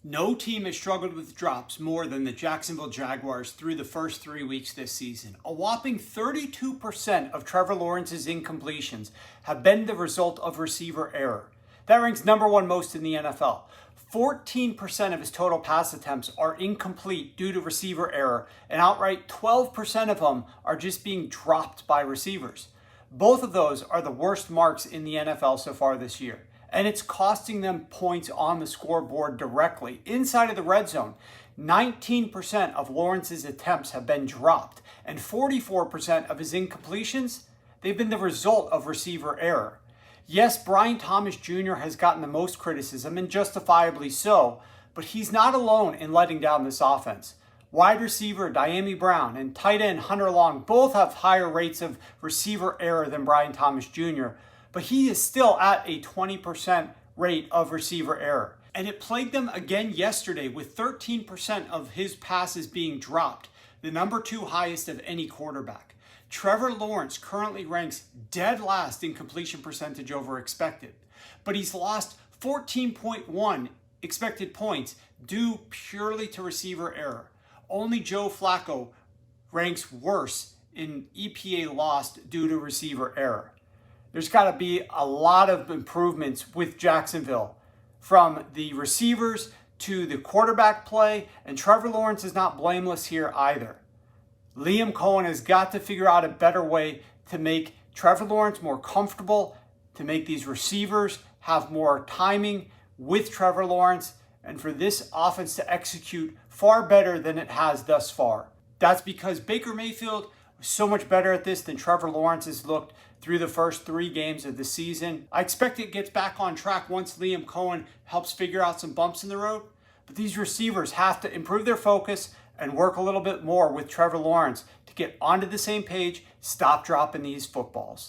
No team has struggled with drops more than the Jacksonville Jaguars through the first 3 weeks this season. A whopping 32% of Trevor Lawrence's incompletions have been the result of receiver error. That ranks number one most in the NFL. 14% of his total pass attempts are incomplete due to receiver error, and outright 12% of them are just being dropped by receivers. Both of those are the worst marks in the NFL so far this year. And it's costing them points on the scoreboard directly. Inside of the red zone, 19% of Lawrence's attempts have been dropped, and 44% of his incompletions, they've been the result of receiver error. Yes, Brian Thomas Jr. has gotten the most criticism, and justifiably so, but he's not alone in letting down this offense. Wide receiver Diame Brown and tight end Hunter Long both have higher rates of receiver error than Brian Thomas Jr., but he is still at a 20% rate of receiver error. And it plagued them again yesterday with 13% of his passes being dropped, the number 2 highest of any quarterback. Trevor Lawrence currently ranks dead last in completion percentage over expected, but he's lost 14.1 expected points due purely to receiver error. Only Joe Flacco ranks worse in EPA lost due to receiver error. There's got to be a lot of improvements with Jacksonville, from the receivers to the quarterback play, and Trevor Lawrence is not blameless here either. Liam Cohen has got to figure out a better way to make Trevor Lawrence more comfortable, to make these receivers have more timing with Trevor Lawrence, and for this offense to execute far better than it has thus far. That's because Baker Mayfield was so much better at this than Trevor Lawrence has looked through the first 3 games of the season. I expect it gets back on track once Liam Cohen helps figure out some bumps in the road. But these receivers have to improve their focus and work a little bit more with Trevor Lawrence to get onto the same page, stop dropping these footballs.